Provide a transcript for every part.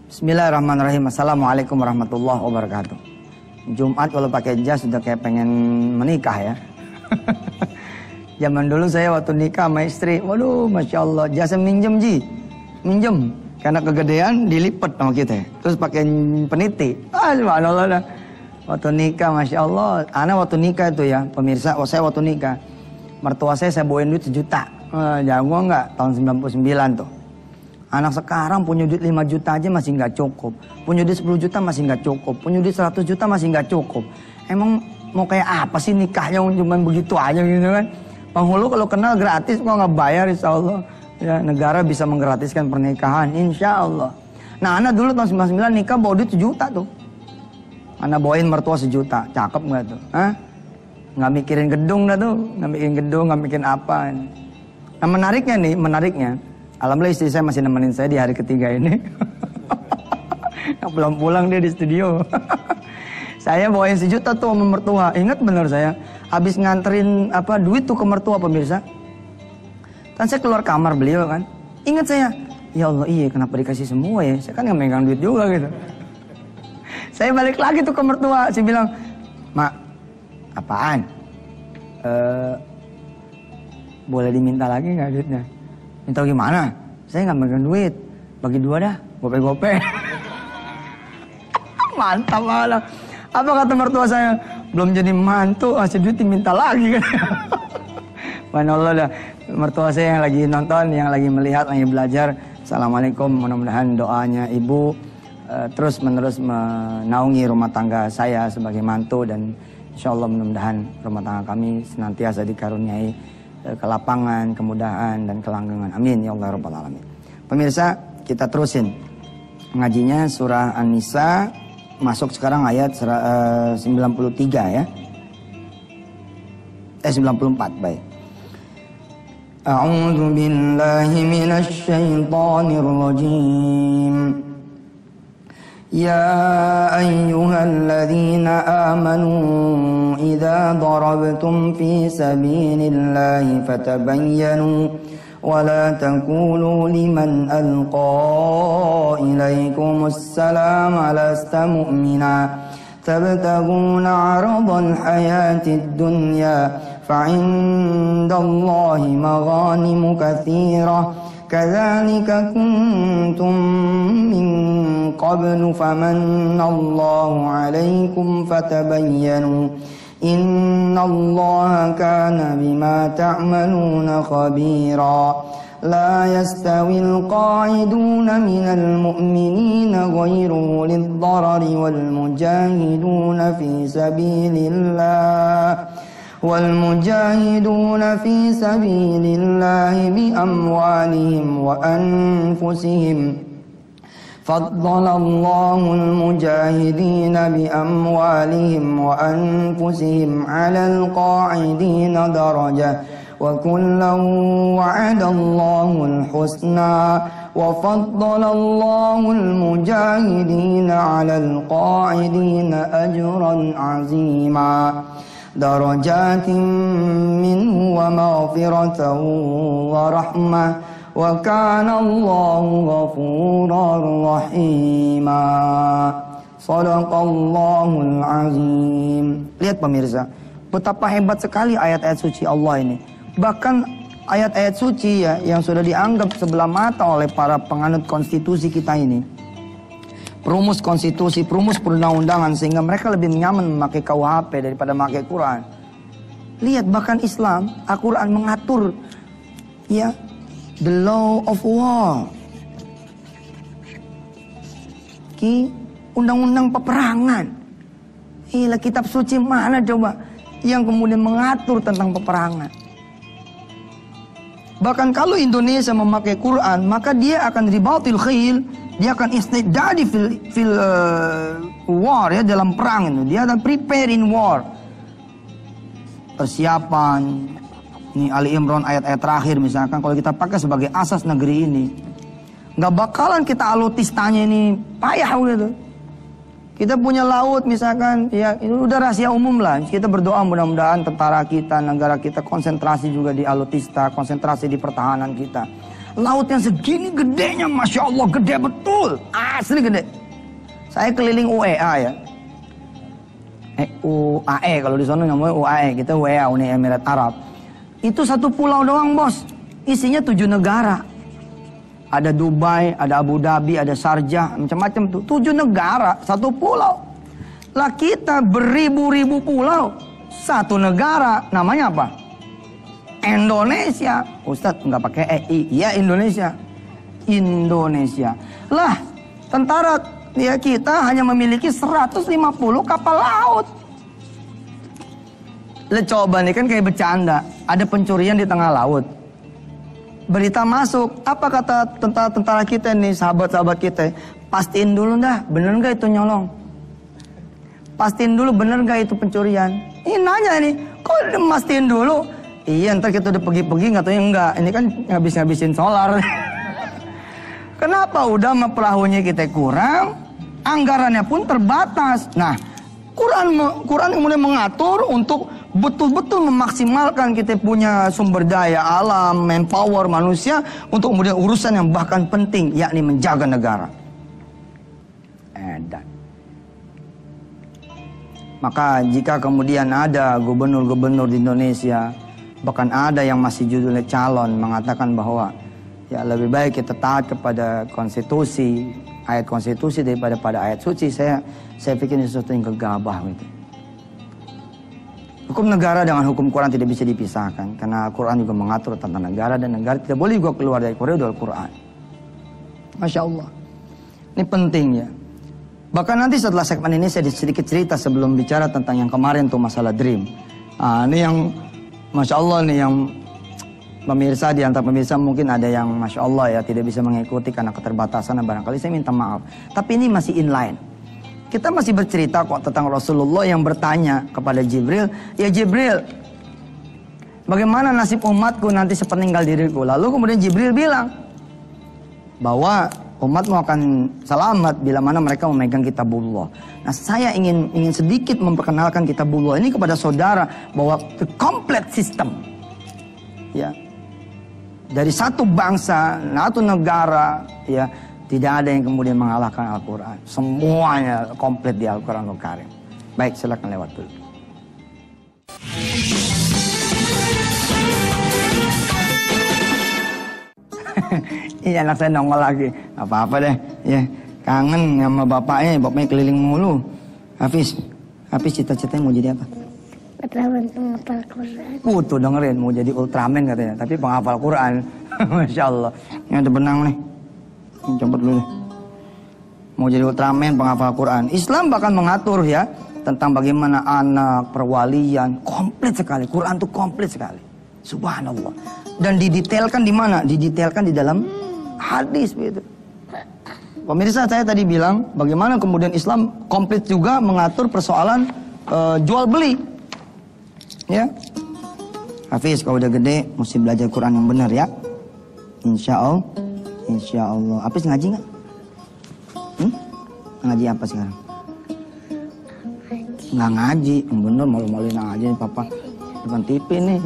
Bismillahirrahmanirrahim. Assalamualaikum warahmatullahi wabarakatuh. Jumat kalau pakai jas sudah kayak pengen menikah ya. Zaman dulu saya waktu nikah sama istri, waduh masya Allah, jasnya minjem karena kegedean dilipat sama kita, terus pakai peniti. Subhanallah dah. Waktu nikah masya Allah, anak waktu nikah itu ya pemirsa, saya waktu nikah, mertua saya bawain duit 1 juta. Jago nggak? Tahun 99 tuh. Anak sekarang punya duit 5 juta aja masih nggak cukup. Punya duit 10 juta masih nggak cukup. Punya duit 100 juta masih nggak cukup. Emang mau kayak apa sih nikahnya cuma begitu aja gitu kan? Penghulu kalau kenal gratis kok nggak bayar, insya Allah. Ya, negara bisa menggratiskan pernikahan, insya Allah. Nah anak dulu tahun 99 nikah bawa duit 1 juta tuh. Anak bawain mertua 1 juta. Cakep nggak tuh? Hah? Nggak mikirin gedung dah tuh. Nggak mikirin gedung, nggak mikirin apa. Nah menariknya. Alhamdulillah istri saya masih nemenin saya di hari ketiga ini. Belum pulang dia di studio. Saya bawain 1 juta tuh sama mertua. Ingat bener saya. Habis nganterin duit tuh ke mertua pemirsa. Kan saya keluar kamar beliau kan. Ingat saya. Ya Allah iya kenapa dikasih semua ya. Saya kan nggak megang duit juga gitu. Saya balik lagi tuh ke mertua. Saya bilang. Mak. Apaan? Boleh diminta lagi nggak duitnya? Minta gimana? Saya nggak megang duit. Bagi 2 dah. Gope-gope. Mantap malah. Apa kata mertua saya? Belum jadi mantu, kasih duit diminta lagi kan. Subhanallah dah. Mertua saya yang lagi nonton, yang lagi melihat, lagi belajar. Assalamualaikum, mudah-mudahan doanya ibu terus menerus menaungi rumah tangga saya sebagai mantu. Dan insya Allah mudah-mudahan rumah tangga kami senantiasa dikaruniai kelapangan, kemudahan, dan kelanggengan. Amin ya Allah rabbal alamin. Pemirsa, kita terusin ngajinya surah An-Nisa, masuk sekarang ayat 93 ya. 94 baik. A'udzu billahi minasy syaithanir rajim. Ya ayyuhalladzina amanu idza darabtum fi sabilillahi fatabayyanu wa la taqulu liman alqa ilaikumus salama lasta mu'mina tabtaguna 'aradal hayatid dunya fa'indallahi maghanimu katsirah kadzalika kuntum min qablu famanallahu 'alaikum fatabayyanu innallaha kana bima ta'maluna khabira la yastawil qa'iduna minal mu'minina ghairu lidh-dharari wal mujahiduna fi sabilillah والمجاهدون في سبيل الله بأموالهم وأنفسهم فضل الله المجاهدين بأموالهم وأنفسهم على القاعدين درجة وكلا وعد الله الحسنى وفضل الله المجاهدين على القاعدين أجرا عظيما درجات منه ومغفرة ورحمة وكان الله غفورا رحيما صدق Allahul Azim. Lihat pemirsa, betapa hebat sekali ayat-ayat suci Allah ini. Bahkan ayat-ayat suci ya yang sudah dianggap sebelah mata oleh para penganut konstitusi kita ini, perumus konstitusi, perumus perundang-undangan, sehingga mereka lebih nyaman memakai KUHP daripada memakai Quran. Lihat bahkan Islam, Al-Quran mengatur ya the law of war, undang-undang peperangan. Gila, kitab suci mana coba yang kemudian mengatur tentang peperangan? Bahkan kalau Indonesia memakai Quran, maka dia akan ribatil khil, dia akan istidadi fil war ya, dalam perang itu. Dia akan prepare in war. Persiapan. Ini Ali Imran ayat-ayat terakhir misalkan kalau kita pakai sebagai asas negeri ini, nggak bakalan kita alutistanya ini payah gitu. Kita punya laut misalkan, ya ini udah rahasia umum lah. Kita berdoa mudah-mudahan tentara kita, negara kita konsentrasi juga di alutista, konsentrasi di pertahanan kita. Laut yang segini gedenya, Masya Allah, gede betul. Asli gede. Saya keliling UEA ya. UAE, kalau di sana namanya UAE, kita UEA, Uni Emirat Arab. Itu satu pulau doang, bos. Isinya 7 negara. Ada Dubai, ada Abu Dhabi, ada Sharjah, macam-macam tuh. 7 negara, satu pulau. Lah kita beribu-ribu pulau, satu negara. Namanya apa? Indonesia. Ustadz nggak pakai EI. Ya Indonesia. Indonesia. Lah tentara ya kita hanya memiliki 150 kapal laut. Lah coba nih kan kayak bercanda. Ada pencurian di tengah laut. Berita masuk. Apa kata tentara kita nih, sahabat-sahabat kita? Pastiin dulu dah, bener nggak itu nyolong? Pastiin dulu bener nggak itu pencurian? Ini nanya nih, kok mastiin dulu? Iya, ntar kita udah pergi-pergi nggak tahu enggak. Ini kan ngabisin solar. Kenapa? Udah sama perahunya kita kurang, anggarannya pun terbatas. Nah, Quran kemudian mengatur untuk betul-betul memaksimalkan kita punya sumber daya alam, manpower manusia untuk kemudian urusan yang bahkan penting, yakni menjaga negara. Edan. Maka jika kemudian ada gubernur-gubernur di Indonesia, bahkan ada yang masih judulnya calon, mengatakan bahwa ya lebih baik kita taat kepada konstitusi, ayat konstitusi daripada pada ayat suci, saya pikir ini sesuatu yang gegabah gitu. Hukum negara dengan hukum Quran tidak bisa dipisahkan, karena Al-Quran juga mengatur tentang negara, dan negara tidak boleh juga keluar dari koridor Al-Quran. Masya Allah. Ini penting ya. Bahkan nanti setelah segmen ini saya sedikit cerita sebelum bicara tentang yang kemarin tuh masalah dream. Ini yang Masya Allah nih, yang pemirsa, di antara pemirsa mungkin ada yang Masya Allah ya tidak bisa mengikuti karena keterbatasan, dan barangkali saya minta maaf. Tapi ini masih inline. Kita masih bercerita kok tentang Rasulullah yang bertanya kepada Jibril, ya Jibril, bagaimana nasib umatku nanti sepeninggal diriku? Lalu kemudian Jibril bilang bahwa umatmu akan selamat bila mana mereka memegang kitabullah. Nah, saya ingin sedikit memperkenalkan kitabullah ini kepada saudara, bahwa the complete system ya, dari satu bangsa, satu negara ya, tidak ada yang kemudian mengalahkan Al-Quran. Semuanya komplit di Al-Quran Al-Karim. Baik, silakan lewat dulu. Iya, anak saya nongol lagi. Apa-apa deh. Ya, kangen sama bapaknya keliling mulu. Hafiz cita-citanya mau jadi apa? Ultraman penghafal Quran. Tuh dengerin, mau jadi Ultraman katanya, tapi penghafal Quran. Masya Allah. Ini ada benang nih. Coba dulu deh. Mau jadi Ultraman penghafal Quran. Islam bahkan mengatur ya tentang bagaimana anak, perwalian, komplit sekali. Quran tuh komplit sekali. Subhanallah. Dan didetailkan di mana? Didetailkan di dalam hadis begitu. Pemirsa, saya tadi bilang bagaimana kemudian Islam komplit juga mengatur persoalan jual beli. Ya. Hafiz, kalau udah gede mesti belajar Quran yang benar ya. Insya Allah. Hafiz ngaji nggak? Ngaji apa sekarang? Nggak ngaji. Yang bener, malu-maluin aja nih papa. Depan TV nih.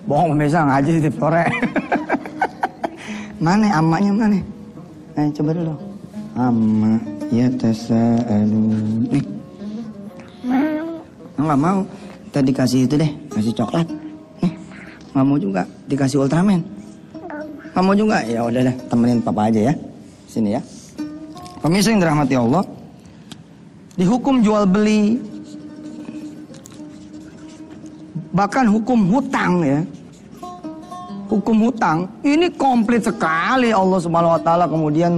Bohong pemirsa, ngaji di sore. Mana amaknya mana? Coba dulu. Amma ya tasa'alun. Nih. Nggak mau. Kita dikasih itu deh, kasih coklat. Nih. Nggak mau juga dikasih Ultraman. Nggak mau juga. Ya udah deh, temenin papa aja ya. Sini ya. Pemirsa yang dirahmati Allah, di hukum jual beli, bahkan hukum hutang ya. Hukum hutang ini komplit sekali. Allah Subhanahu wa taala kemudian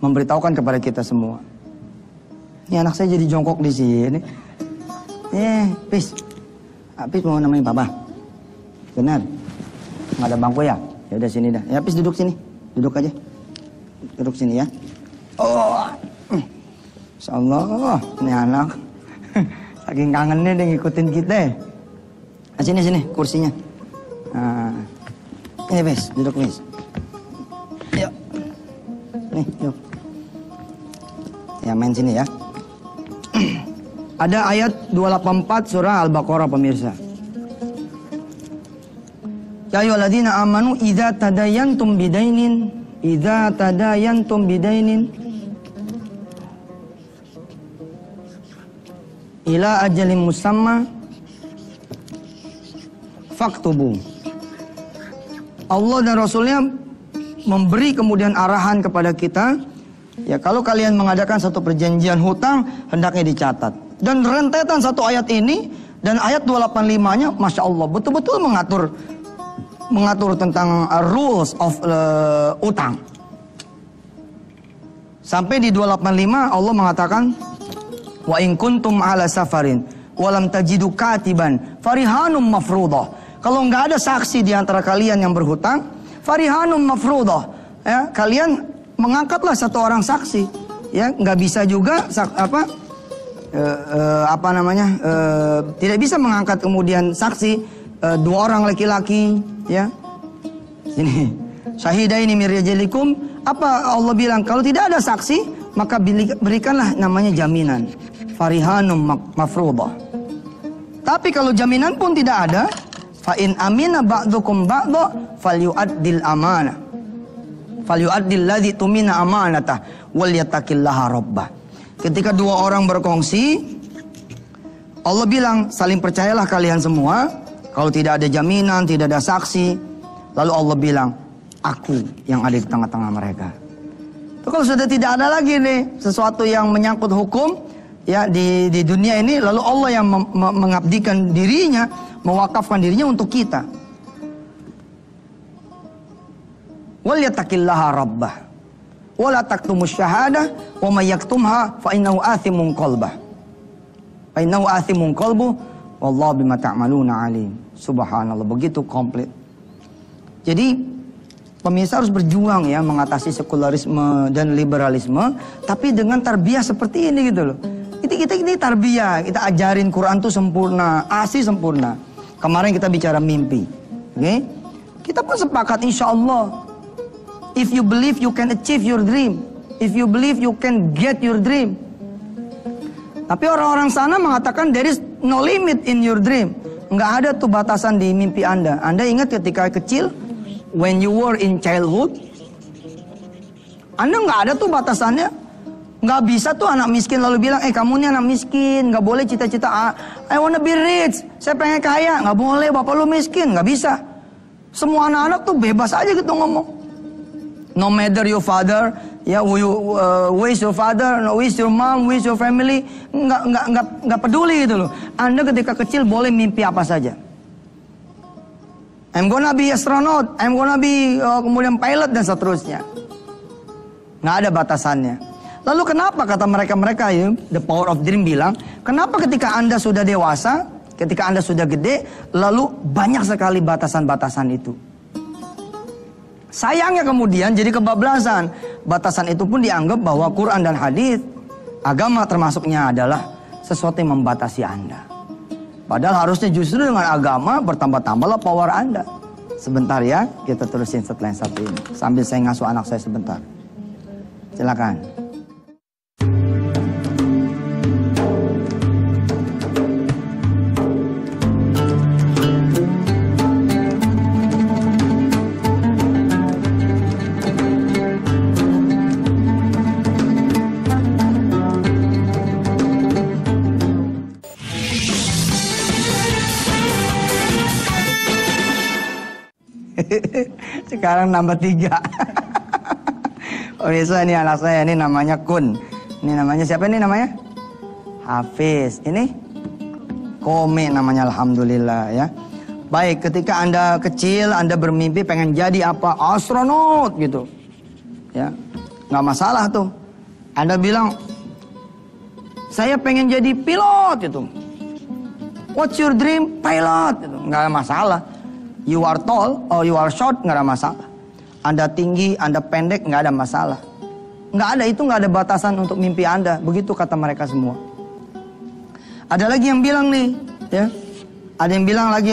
memberitahukan kepada kita semua. Ini anak saya jadi jongkok di sini. Pis mau nemenin papa. Benar? Nggak ada bangku ya? Ya udah sini dah. Ya Pis duduk sini. Duduk aja. Duduk sini ya. Oh. Insya Allah, ini anak saking kangennya dia ngikutin kita. Nah, sini kursinya. Nah, ini Pis, duduk Pis. Yuk. Nih, yuk. Ya main sini ya. Ada ayat 284 surah Al-Baqarah pemirsa. Ya ayyuhalladzina amanu idza tadayantum bidainin ila ajalin musamma faktubu. Allah dan Rasulnya memberi kemudian arahan kepada kita, ya kalau kalian mengadakan satu perjanjian hutang, hendaknya dicatat. Dan rentetan satu ayat ini dan ayat 285-nya, Masya Allah, betul-betul mengatur tentang rules of utang. Sampai di 285 Allah mengatakan, wa in kuntum ala safarin walam tajidu katiban farihanum mafruḍah. Kalau nggak ada saksi di antara kalian yang berhutang, farihanum mafruḍah, ya, kalian mengangkatlah satu orang saksi, ya, nggak bisa juga tidak bisa mengangkat kemudian saksi dua orang laki-laki, ya. Ini syahidaini min rijalikum, apa Allah bilang, kalau tidak ada saksi maka berikanlah namanya jaminan, farihanum mafruḍah. Tapi kalau jaminan pun tidak ada, fa in amina ba'dukum ba'dha falyu'addil amanah falyu'addil ladzi tumina amanatah wal yattaqillaha rabbah. Ketika dua orang berkongsi, Allah bilang saling percayalah kalian semua. Kalau tidak ada jaminan, tidak ada saksi, lalu Allah bilang, aku yang ada di tengah-tengah mereka. Itu kalau sudah tidak ada lagi nih sesuatu yang menyangkut hukum, ya, di dunia ini, lalu Allah yang mengabdikan dirinya, mewakafkan dirinya untuk kita. Wal yattaqillaha rabbah wa la taktumus syahadah wa may yaktumha fa innahu athimun qalbah. Fa innahu athimun qalbu wallahu bima ta'maluna alim. Subhanallah, begitu komplit. Jadi pemirsa harus berjuang, ya, mengatasi sekularisme dan liberalisme, tapi dengan tarbiyah seperti ini gitu loh. Kita ini tarbiyah, kita ajarin Quran tuh sempurna, asli sempurna. Kemarin kita bicara mimpi, oke? Kita pun sepakat, insya Allah, if you believe you can achieve your dream, if you believe you can get your dream. Tapi orang-orang sana mengatakan there is no limit in your dream. Nggak ada tuh batasan di mimpi Anda. Anda ingat ketika kecil, when you were in childhood, Anda nggak ada tuh batasannya. Nggak bisa tuh anak miskin lalu bilang, kamu ini anak miskin, nggak boleh cita-cita, I wanna be rich, saya pengen kaya. Nggak boleh, bapak lu miskin, nggak bisa. Semua anak-anak tuh bebas aja gitu ngomong. No matter your father, ya, who is your father, who is your mom, who is your family, nggak peduli gitu loh. Anda ketika kecil boleh mimpi apa saja. I'm gonna be astronaut, I'm gonna be kemudian pilot dan seterusnya. Nggak ada batasannya. Lalu kenapa kata mereka ya, the power of dream bilang, kenapa ketika Anda sudah dewasa, ketika Anda sudah gede, lalu banyak sekali batasan-batasan itu. Sayangnya kemudian jadi kebablasan. Batasan itu pun dianggap bahwa Quran dan hadis, agama termasuknya adalah sesuatu yang membatasi Anda. Padahal harusnya justru dengan agama bertambah-tambahlah power Anda. Sebentar ya, kita terusin setelah yang satu ini. Sambil saya ngasuh anak saya sebentar. Silakan. Sekarang nambah 3. Pemirsa, ini anak saya, ini namanya Kun. Ini namanya siapa ini namanya? Hafiz. Ini Kome namanya, alhamdulillah ya. Baik, ketika Anda kecil, Anda bermimpi pengen jadi apa? Astronot gitu. Ya, nggak masalah tuh. Anda bilang, saya pengen jadi pilot gitu. What's your dream? Pilot gitu. Nggak masalah. You are tall or you are short, nggak ada masalah. Anda tinggi, Anda pendek, nggak ada masalah. Nggak ada, itu nggak ada batasan untuk mimpi Anda. Begitu kata mereka semua. Ada lagi yang bilang nih, ya. Ada yang bilang lagi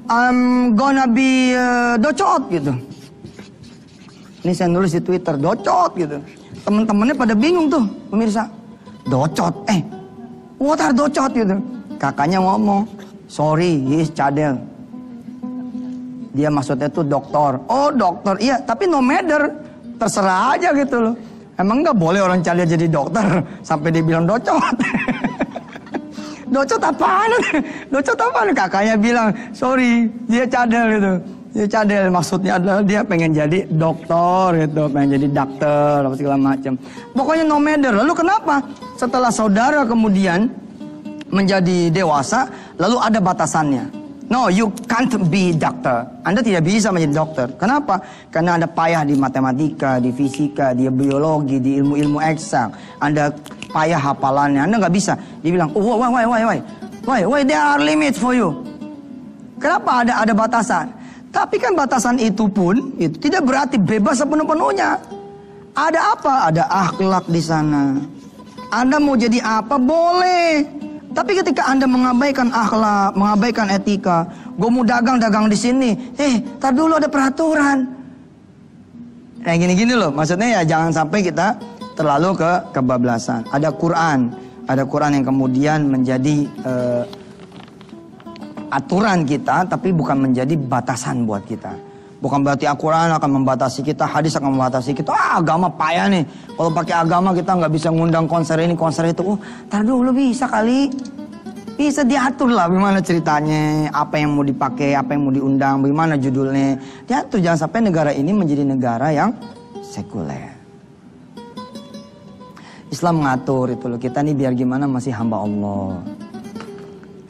I'm gonna be docot gitu. Ini saya nulis di Twitter, docot gitu. Teman-temannya pada bingung tuh, pemirsa. Docot, what are docot gitu. Kakaknya ngomong, sorry, he is cadel. Dia maksudnya tuh dokter. Oh dokter, iya tapi no matter. Terserah aja gitu loh. Emang nggak boleh orang cadel jadi dokter sampai dibilang docot. Docot apaan? Docot apaan? Kakaknya bilang, sorry, dia cadel gitu. Dia cadel, maksudnya adalah dia pengen jadi dokter gitu, pengen jadi dokter, apa segala macam. Pokoknya no matter. Lalu kenapa? Setelah saudara kemudian menjadi dewasa, lalu ada batasannya. No, you can't be doctor. Anda tidak bisa menjadi dokter. Kenapa? Karena Anda payah di matematika, di fisika, di biologi, di ilmu-ilmu eksak. Anda payah hafalannya, Anda nggak bisa. Dia bilang, oh, why there are limits for you. Kenapa ada batasan? Tapi kan batasan itu pun itu tidak berarti bebas sepenuh-penuhnya. Ada apa? Ada akhlak di sana. Anda mau jadi apa? Boleh. Tapi ketika Anda mengabaikan akhlak, mengabaikan etika, gue mau dagang di sini. Tar dulu ada peraturan. Nah gini-gini loh. Maksudnya ya jangan sampai kita terlalu kebablasan. Ada Quran yang kemudian menjadi aturan kita, tapi bukan menjadi batasan buat kita. Bukan berarti Al-Quran akan membatasi kita, hadis akan membatasi kita. Agama payah nih. Kalau pakai agama kita nggak bisa ngundang konser ini, konser itu. Tar dulu bisa kali. Bisa diatur lah bagaimana ceritanya, apa yang mau dipakai, apa yang mau diundang, bagaimana judulnya. Diatur, jangan sampai negara ini menjadi negara yang sekuler. Islam mengatur itu loh, kita nih biar gimana masih hamba Allah.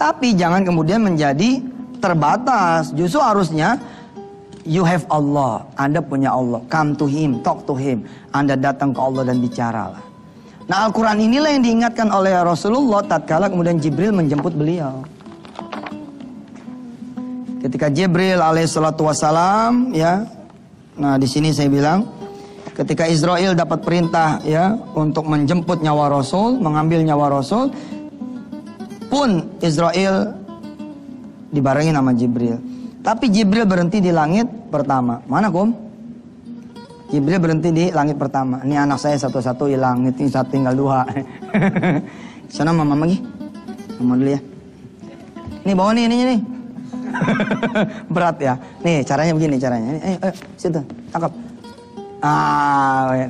Tapi jangan kemudian menjadi terbatas. Justru harusnya you have Allah, Anda punya Allah. Come to Him, talk to Him. Anda datang ke Allah dan bicaralah. Nah Al-Quran inilah yang diingatkan oleh Rasulullah tatkala kemudian Jibril menjemput beliau. Ketika Jibril alaihissalatu wassalam, ya. Nah di sini saya bilang, ketika Israel dapat perintah ya untuk menjemput nyawa Rasul, mengambil nyawa Rasul, pun Israel dibarengi nama Jibril. Tapi Jibril berhenti di langit pertama. Mana Kum? Jibril berhenti di langit pertama. Ini anak saya satu-satu hilang, ini satu tinggal 2. Sana mama lagi. Mama dulu ya. Nih bawa nih ininya nih. Berat ya. Nih caranya begini caranya. Situ, tangkap. Ya.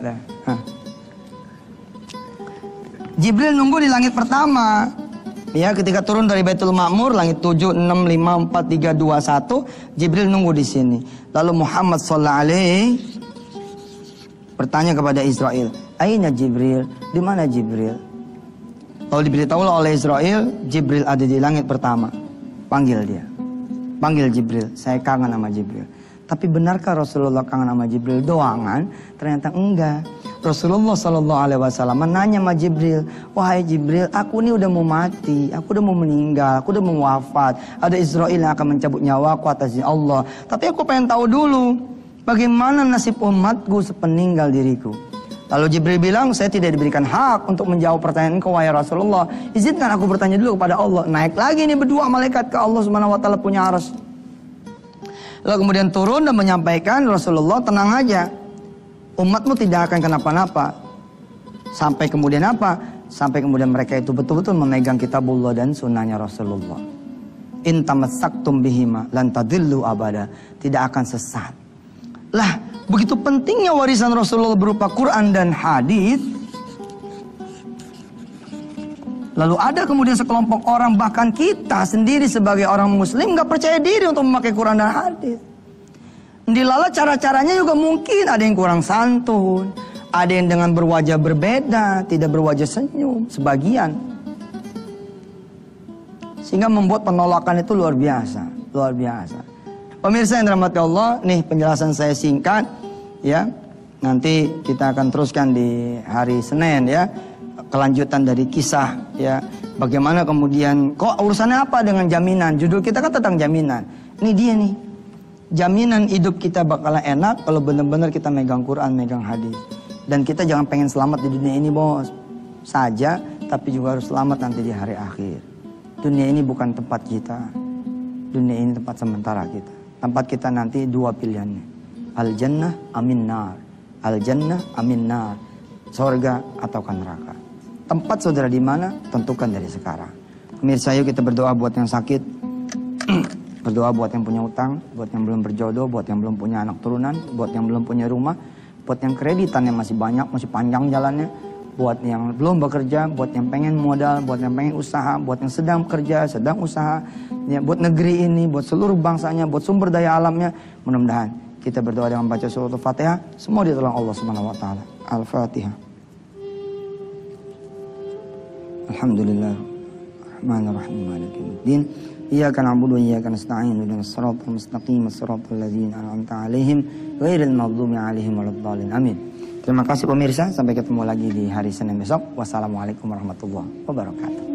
Jibril nunggu di langit pertama. Ya, ketika turun dari Baitul Ma'mur, langit 7, 6, 5, 4, 3, 2, 1, Jibril nunggu di sini. Lalu Muhammad sallallahu alaihi bertanya kepada Israel, "Aina Jibril? Di mana Jibril?" Lalu diberitahulah oleh Israel, Jibril ada di langit pertama. Panggil dia. Panggil Jibril, saya kangen sama Jibril. Tapi benarkah Rasulullah kangen sama Jibril doangan? Ternyata enggak. Rasulullah sallallahu alaihi wasallam nanya sama Jibril, "Wahai Jibril, aku ini udah mau mati, aku udah mau meninggal, aku udah mau wafat. Ada Israel yang akan mencabut nyawaku atas izin Allah. Tapi aku pengen tahu dulu, bagaimana nasib umatku sepeninggal diriku." Lalu Jibril bilang, "Saya tidak diberikan hak untuk menjawab pertanyaan engkau wahai Rasulullah. Izinkan aku bertanya dulu kepada Allah." Naik lagi nih berdua malaikat ke Allah Subhanahu wa taala punya arsy. Lalu kemudian turun dan menyampaikan, "Rasulullah tenang aja. Umatmu tidak akan kenapa-napa." Sampai kemudian apa? Sampai kemudian mereka itu betul-betul memegang kitabullah dan sunnahnya Rasulullah. In tamassaktum bihima lan tadillu abada. Tidak akan sesat. Lah, begitu pentingnya warisan Rasulullah berupa Quran dan hadis. Lalu ada kemudian sekelompok orang, bahkan kita sendiri sebagai orang muslim gak percaya diri untuk memakai Quran dan hadis. Dilala cara-caranya juga mungkin ada yang kurang santun, ada yang dengan berwajah berbeda, tidak berwajah senyum, sebagian. Sehingga membuat penolakan itu luar biasa, luar biasa. Pemirsa yang dirahmati Allah, nih penjelasan saya singkat, ya. Nanti kita akan teruskan di hari Senin ya, kelanjutan dari kisah ya. Bagaimana kemudian, kok urusannya apa dengan jaminan? Judul kita kan tentang jaminan. Ini dia nih. Jaminan hidup kita bakalan enak kalau benar-benar kita megang Quran, megang hadis. Dan kita jangan pengen selamat di dunia ini bos saja, tapi juga harus selamat nanti di hari akhir. Dunia ini bukan tempat kita. Dunia ini tempat sementara kita. Tempat kita nanti dua pilihannya. Al-jannah amin nar. Al-jannah amin nar. Surga ataukah neraka. Tempat saudara di mana? Tentukan dari sekarang. Pemirsa, yuk kita berdoa buat yang sakit. Berdoa buat yang punya utang, buat yang belum berjodoh, buat yang belum punya anak turunan, buat yang belum punya rumah, buat yang kreditannya masih banyak, masih panjang jalannya, buat yang belum bekerja, buat yang pengen modal, buat yang pengen usaha, buat yang sedang bekerja, sedang usaha, ya, buat negeri ini, buat seluruh bangsanya, buat sumber daya alamnya. Mudah-mudahan kita berdoa dengan baca surah Al-Fatihah, semua ditolong Allah Subhanahu wa taala. Al-Fatihah. Alhamdulillah. Rahmanir-Rahim. Maliki yaumiddin. Iyyaka na'budu wa iyyaka nasta'in. Ihdinas siratal mustaqim, siratal ladzina an'amta 'alaihim ghairil maghdubi 'alaihim waladdallin. Amin. Terima kasih pemirsa, sampai ketemu lagi di hari Senin besok. Wassalamualaikum warahmatullahi wabarakatuh.